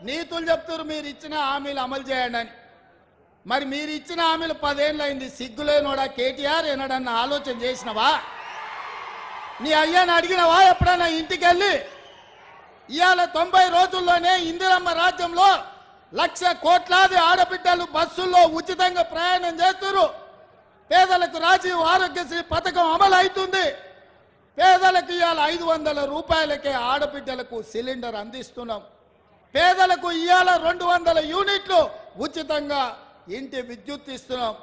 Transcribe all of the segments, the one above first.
నీతులు చెప్తారు మీరు ఇచ్చిన హామీలు అమలు చేయండి అని. మరి మీరు ఇచ్చిన హామీలు 10 ఏళ్ళు అయింది. సిగ్గులేనోడా కేటీఆర్ ఏనాడన్నా ఆలోచన చేసినవా? నీ అయ్యాన్ని అడిగినవా ఎప్పుడన్నా ఇంటికి వెళ్ళి? ఇవాళ 90 రోజుల్లోనే ఇందిరమ్మ రాజ్యంలో 1,00,000 కోట్లాది ఆడబిడ్డలు బస్సుల్లో ఉచితంగా ప్రయాణం చేస్తున్నారు. పేదలకు రాజీవ్ ఆరోగ్యశ్రీ పథకం అమలు అవుతుంది. పేదలకు ఇవాళ 500 రూపాయలకే ఆడబిడ్డలకు సిలిండర్ అందిస్తున్నాం. పేదలకు ఇవాళ 200 యూనిట్లు ఉచితంగా ఇంటి విద్యుత్ ఇస్తున్నాం.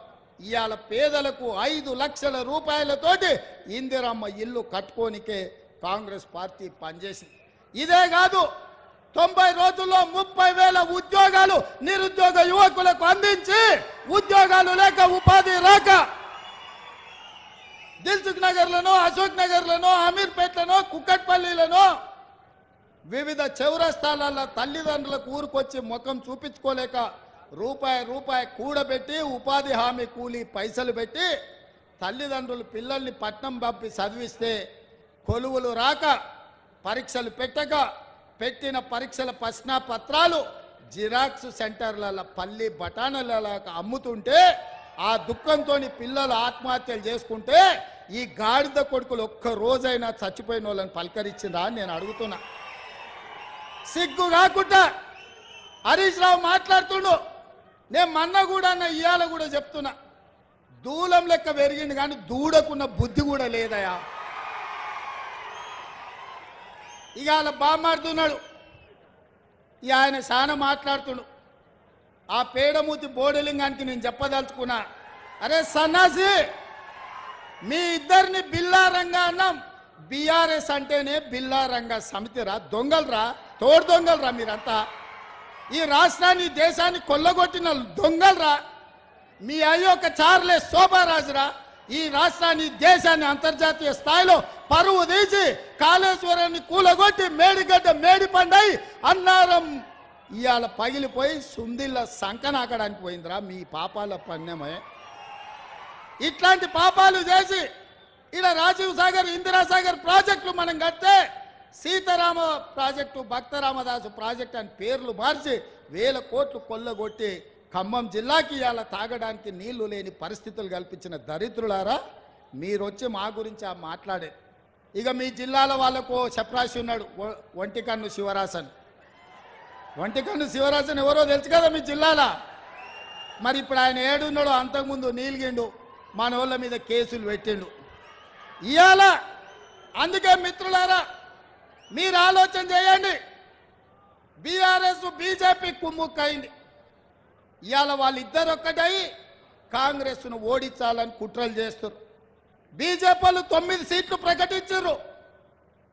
ఇవాళ పేదలకు 5 లక్షల రూపాయలతోటి ఇందిరమ్మ ఇల్లు కట్టుకోనికే కాంగ్రెస్ పార్టీ పనిచేసింది. ఇదే కాదు, 90 రోజుల్లో 30,000 ఉద్యోగాలు నిరుద్యోగ యువకులకు అందించి ఉద్యోగాలు లేక ఉపాధి రాక దిల్సుఖ్ నగర్లను, అశోక్ నగర్లను, అమీర్పేట్లను, కుక్కట్పల్లిలను వివిధ చౌరస్తాలలో తల్లిదండ్రులకు ఊరుకొచ్చి ముఖం చూపించుకోలేక రూపాయి కూడబెట్టి ఉపాధి హామీ కూలీ పైసలు పెట్టి తల్లిదండ్రులు పిల్లల్ని పట్నం పంపి చదివిస్తే కొలువులు రాక పరీక్షలు పెట్టక పెట్టిన పరీక్షల ప్రశ్నపత్రాలు జిరాక్స్ సెంటర్ల పల్లి బఠానీల అమ్ముతుంటే ఆ దుఃఖంతో పిల్లలు ఆత్మహత్యలు చేసుకుంటే ఈ గాడిద కొడుకులు ఒక్క రోజైనా చచ్చిపోయిన వాళ్ళని పలకరించిందా అని నేను అడుగుతున్నా. సిగ్గు కాకుండా హరీష్ రావు మాట్లాడుతుండు. నేను మొన్న కూడా ఇవాళ కూడా చెప్తున్నా, దూలం లెక్క పెరిగింది కానీ దూడకున్న బుద్ధి కూడా లేదయా. ఇక అలా బామాడుతున్నాడు. ఇక ఆయన చాలా మాట్లాడుతుడు. ఆ పేడమూతి బోడలింగానికి నేను చెప్పదలుచుకున్నా, అరే సన్నాసి, మీ ఇద్దరిని బిల్లారంగా అన్నాం. బీఆర్ఎస్ అంటేనే బిల్లారంగా సమితిరా, దొంగలరా, తోడు దొంగలరా మీరంతా. ఈ రాష్ట్రాన్ని దేశాన్ని కొల్లగొట్టిన దొంగలరా. మీ అయ్యొక్క చార్లెస్ శోభారాజురా. ఈ రాష్ట్రాన్ని దేశాన్ని అంతర్జాతీయ స్థాయిలో పరువు తీసి కాళేశ్వరాన్ని కూలగొట్టి మేడిగడ్డ మేడిపండై అన్నారం ఇవాళ పగిలిపోయి సుందిళ్ళ సంకనాకడానికి పోయిందిరా మీ పాపాల పణ్యమే. ఇట్లాంటి పాపాలు చేసి ఇలా రాజీవ్ సాగర్, ఇందిరాసాగర్ ప్రాజెక్టులు మనం కడితే సీతారామ ప్రాజెక్టు, భక్తరామదాసు ప్రాజెక్టు అని పేర్లు మార్చి 1000 కోట్లు కొల్లగొట్టి ఖమ్మం జిల్లాకి ఇవాళ తాగడానికి నీళ్లు లేని పరిస్థితులు కల్పించిన దరిద్రులారా, మీరు వచ్చి మా గురించి మాట్లాడే. ఇక మీ జిల్లాలో వాళ్ళకు చప్రాసి ఉన్నాడు, ఒంటికన్ను శివరాసన్. ఒంటికన్ను శివరాసన్ ఎవరో తెలుసు కదా మీ జిల్లాలో. మరి ఇప్పుడు ఆయన ఏడున్నాడు, అంతకుముందు నీలిగిండు, మన వాళ్ళ మీద కేసులు పెట్టిండు ఇవాళ. అందుకే మిత్రులారా, మీరు ఆలోచన చేయండి. బీఆర్ఎస్ బీజేపీ కుమ్ముక్కైంది. ఇవాళ వాళ్ళిద్దరు ఒక్కటై కాంగ్రెస్ను ఓడించాలని కుట్రలు చేస్తారు. బీజేపీ వాళ్ళు 9 సీట్లు ప్రకటించారు.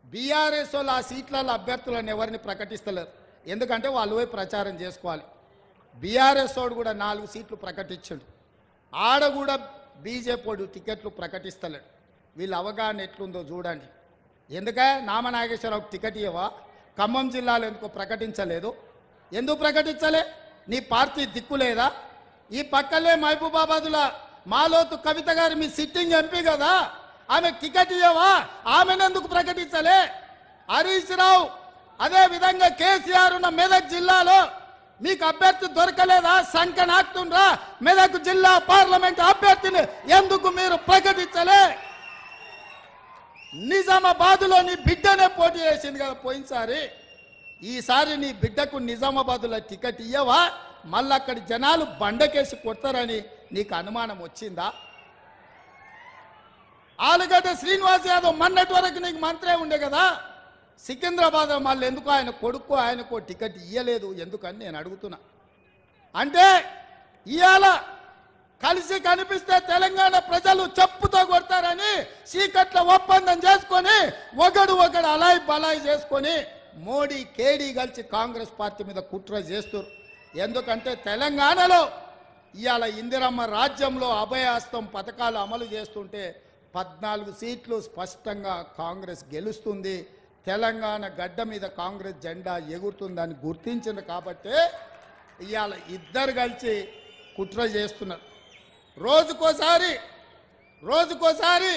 బీఆర్ఎస్ వాళ్ళు ఆ సీట్లలో అభ్యర్థులను ఎవరిని ప్రకటిస్తలేరు. ఎందుకంటే వాళ్ళు పోయి ప్రచారం చేసుకోవాలి. బీఆర్ఎస్ వాడు కూడా 4 సీట్లు ప్రకటించాడు. ఆడ కూడా బీజేపీ వాడు టికెట్లు ప్రకటిస్తలేడు. వీళ్ళ అవగాహన ఎట్లుందో చూడండి. ఎందుకే నామనాగేశ్వరరావుకి టికెట్ ఇవ్వవా? ఖమ్మం జిల్లాలో ఎందుకో ప్రకటించలేదు? ఎందుకు ప్రకటించలే? నీ పార్టీ దిక్కు లేదా? ఈ పక్కలే మహబూబాబాద్లో మాలోతు కవిత గారు మీ సిట్టింగ్ ఎంపీ కదా, ఆమె టికెట్ ఇవ్వవా? ఆమెనెందుకు ప్రకటించలే? హరీష్ రావు అదే విధంగా కేసీఆర్ ఉన్న మెదక్ జిల్లాలో మీకు అభ్యర్థి దొరకలేదా? సంఖ్య నాకుతుండ్రా. మెదక్ జిల్లా పార్లమెంట్ అభ్యర్థిని ఎందుకు మీరు ప్రకటించలే? నిజామాబాద్లో నీ బిడ్డనే పోటీ చేసింది కదా పోయినసారి. ఈసారి నీ బిడ్డకు నిజామాబాద్లో టికెట్ ఇయ్యవా? మళ్ళీ అక్కడి జనాలు బండకేసి కొడతారని నీకు అనుమానం వచ్చిందా? ఆలుగడ్డ శ్రీనివాస్ యాదవ్ మొన్నటి వరకు నీకు మంత్రే ఉండే కదా. సికింద్రాబాద్ మళ్ళీ ఎందుకు ఆయన కొడుకు ఆయనకు టికెట్ ఇయ్యలేదు ఎందుకని నేను అడుగుతున్నా. అంటే ఇవాళ కలిసి కనిపిస్తే తెలంగాణ ప్రజలు చెప్పుతో కొడతారని చీకట్ల ఒప్పందం చేసుకొని ఒకడు అలాయి బలాయి చేసుకొని మోడీ కేడీ కలిసి కాంగ్రెస్ పార్టీ మీద కుట్ర చేస్తారు. ఎందుకంటే తెలంగాణలో ఇవాళ ఇందిరమ్మ రాజ్యంలో అభయహస్తం పథకాలు అమలు చేస్తుంటే 14 సీట్లు స్పష్టంగా కాంగ్రెస్ గెలుస్తుంది. తెలంగాణ గడ్డ మీద కాంగ్రెస్ జెండా ఎగురుతుందని గుర్తించింది కాబట్టి ఇవాళ ఇద్దరు కలిసి కుట్ర చేస్తున్నారు. రోజుకోసారి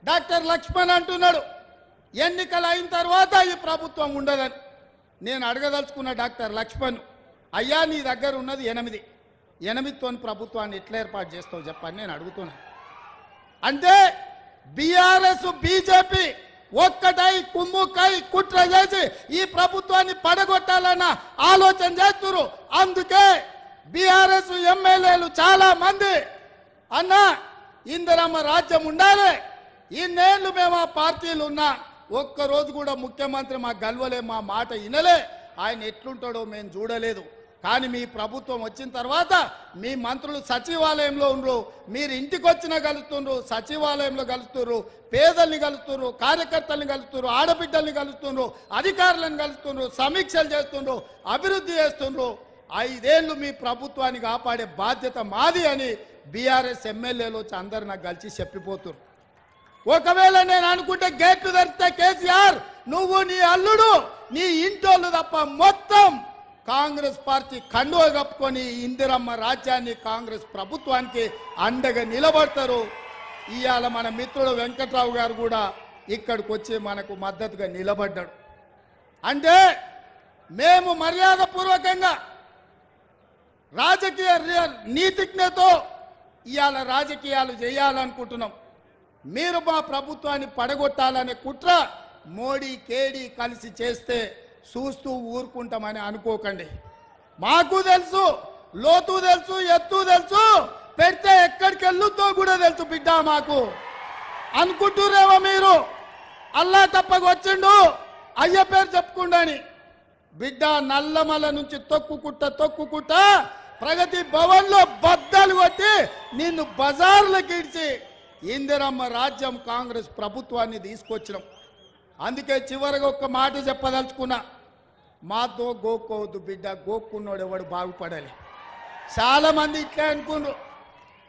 డాక్టర్ లక్ష్మణ్ అంటున్నాడు ఎన్నికలు అయిన తర్వాత ఈ ప్రభుత్వం ఉండదని. నేను అడగదలుచుకున్న డాక్టర్ లక్ష్మణ్, అయ్యా నీ దగ్గర ఉన్నది 8తో ప్రభుత్వాన్ని ఎట్లా ఏర్పాటు చేస్తావు చెప్పని నేను అడుగుతున్నా. అంటే బీఆర్ఎస్ బీజేపీ ఒక్కటై కుమ్ముకై కుట్ర చేసి ఈ ప్రభుత్వాన్ని పడగొట్టాలన్న ఆలోచన చేస్తున్నారు. అందుకే బీఆర్ఎస్ ఎమ్మెల్యేలు చాలా మంది అన్న ఇందిరమ్మ రాజ్యం ఉండాలి, ఇన్నేళ్లు మేము ఆ పార్టీలు ఉన్నా ఒక్కరోజు కూడా ముఖ్యమంత్రి మా గల్వలే, మా మాట వినలే, ఆయన ఎట్లుంటాడో మేము చూడలేదు. కానీ మీ ప్రభుత్వం వచ్చిన తర్వాత మీ మంత్రులు సచివాలయంలో ఉండరు, మీరు ఇంటికి వచ్చినా కలుస్తున్నారు, సచివాలయంలో కలుస్తున్నారు, పేదల్ని కలుస్తున్నారు, కార్యకర్తల్ని కలుస్తున్నారు, ఆడబిడ్డల్ని కలుస్తున్నారు, అధికారులను కలుస్తున్నారు, సమీక్షలు చేస్తున్నారు, అభివృద్ధి చేస్తున్నారు. 5 ఏళ్ళు మీ ప్రభుత్వాన్ని కాపాడే బాధ్యత మాది అని బీఆర్ఎస్ ఎమ్మెల్యేలు వచ్చి అందరు నాకు కలిసి చెప్పిపోతున్నారు. ఒకవేళ నేను అనుకుంటే గేట్లు తెరిస్తే కేసీఆర్ నువ్వు నీ అల్లుడు నీ ఇంటోళ్ళు తప్ప మొత్తం కాంగ్రెస్ పార్టీ కండువ కప్పుకొని ఇందిరమ్మ రాజ్యాన్ని కాంగ్రెస్ ప్రభుత్వానికి అండగా నిలబడతారు. ఇవాళ మన మిత్రుడు వెంకట్రావు గారు కూడా ఇక్కడికి వచ్చి మనకు మద్దతుగా నిలబడ్డాడు. అంటే మేము మర్యాదపూర్వకంగా రాజకీయ నీతిజ్ఞతో ఇవాళ రాజకీయాలు చేయాలనుకుంటున్నాం. మీరు మా ప్రభుత్వాన్ని పడగొట్టాలనే కుట్ర మోడీ కేడీ కలిసి చేస్తే చూస్తూ ఊరుకుంటామని అనుకోకండి. మాకు తెలుసు, లోతు తెలుసు, ఎత్తు తెలుసు, పెడితే ఎక్కడికి వెళ్ళుతో కూడా తెలుసు బిడ్డ. మాకు అనుకుంటురేమో మీరు అల్లా తప్పకు వచ్చిండు అయ్య పేరు చెప్పుకుండాని. బిడ్డ నల్లమల నుంచి తొక్కుకుంట ప్రగతి భవన్ లో బద్దలు కొట్టి నిన్ను బజార్లకు ఇడ్చి ఇందిరమ్మ రాజ్యం కాంగ్రెస్ ప్రభుత్వాన్ని తీసుకొచ్చినాం. అందుకే చివరిగా ఒక్క మాట చెప్పదలుచుకున్నా, మాతో గోక్కోవద్దు బిడ్డ, గోక్కున్నాడు ఎవడు బాగుపడాలి. చాలా మంది ఇట్లా అనుకున్నారు,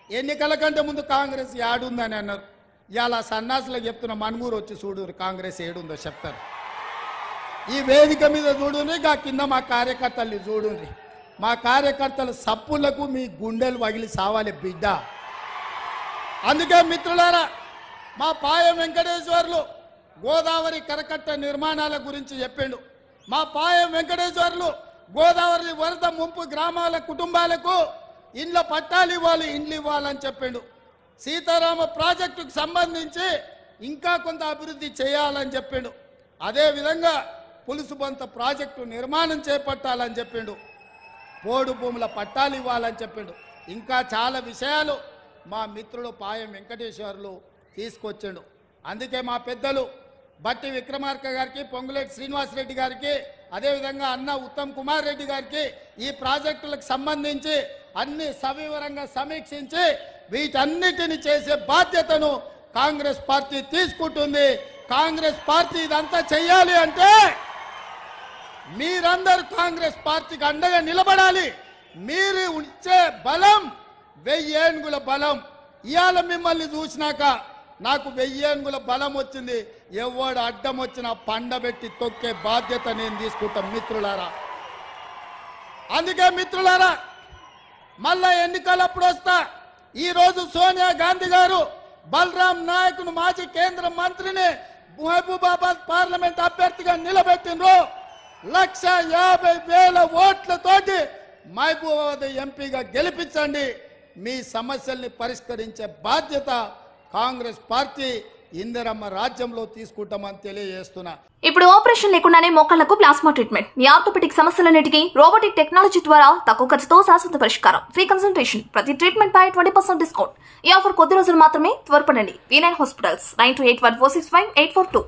ఎన్నికల కంటే ముందు కాంగ్రెస్ ఏడుందని అన్నారు. ఇలా సన్నాసులకు చెప్తున్న మనుగూరు వచ్చి చూడు కాంగ్రెస్ ఏడుందో చెప్తారు. ఈ వేదిక మీద చూడుండ్రి, గా కింద మా కార్యకర్తల్ని చూడుండ్రి. మా కార్యకర్తల సప్పులకు మీ గుండెలు పగిలి సావాలి బిడ్డ. అందుకే మిత్రులారా, మా పాయం వెంకటేశ్వర్లు గోదావరి కరకట్ట నిర్మాణాల గురించి చెప్పిండు. మా పాయం వెంకటేశ్వర్లు గోదావరి వరద ముంపు గ్రామాల కుటుంబాలకు ఇండ్ల పట్టాలు ఇవ్వాలి, ఇండ్లు ఇవ్వాలని చెప్పిండు. సీతారామ ప్రాజెక్టుకు సంబంధించి ఇంకా కొంత అభివృద్ధి చేయాలని చెప్పిండు. అదేవిధంగా పులుసుబంత ప్రాజెక్టు నిర్మాణం చేపట్టాలని చెప్పిండు. పోడు భూముల పట్టాలు ఇవ్వాలని చెప్పిండు. ఇంకా చాలా విషయాలు మా మిత్రుడు పాయం వెంకటేశ్వర్లు తీసుకొచ్చిండు. అందుకే మా పెద్దలు బట్టి విక్రమార్క గారికి, పొంగులేటి శ్రీనివాసరెడ్డి గారికి, అదేవిధంగా అన్న ఉత్తమ్ కుమార్ రెడ్డి గారికి ఈ ప్రాజెక్టులకు సంబంధించి అన్ని సవివరంగా సమీక్షించి వీటన్నిటిని చేసే బాధ్యతను కాంగ్రెస్ పార్టీ తీసుకుంటుంది. కాంగ్రెస్ పార్టీ ఇదంతా చెయ్యాలి అంటే మీరందరూ కాంగ్రెస్ పార్టీకి అండగా నిలబడాలి. మీరు ఇచ్చే బలం 1000 ఏనుగుల బలం. ఇవాళ మిమ్మల్ని చూసినాక నాకు 1000 ఏనుగుల బలం వచ్చింది. ఎవడు అడ్డం వచ్చినా పండబెట్టి తొక్కే బాధ్యత నేను తీసుకుంటాం మిత్రులారా. అందుకే మిత్రులారా, మళ్ళా ఎన్నికలప్పుడు వస్తా. ఈరోజు సోనియా గాంధీ గారు బలరాం నాయకును మాజీ కేంద్ర మంత్రిని మహబూబాబాద్ పార్లమెంట్ అభ్యర్థిగా నిలబెట్టిండ్రు. 150,000 ఓట్లతోటి మహబూబాబాద్ ఎంపీగా గెలిపించండి. మీ సమస్యల్ని పరిష్కరించే బాధ్యత కాంగ్రెస్ పార్టీ ఇందిరమ్మ రాజ్యంలో తీసుకుంటామని తెలియజేస్తున్నా. ఇప్పుడు ఆపరేషన్ లేకుండానే మోకాళ్లకు ప్లాస్మా ట్రీట్మెంట్. మీ ఆర్థోపెడిక్ సమస్యలన్నిటికీ రోబోటిక్ టెక్నాలజీ ద్వారా తక్కువ ఖర్చుతో శాశ్వత పరిష్కారం. Free consultation. ప్రతి ట్రీట్మెంట్ పై 20% డిస్కౌంట్. ఈ ఆఫర్ కొద్ది రోజులు మాత్రమే. త్వరపడండి. V9 hospitals 9281465842.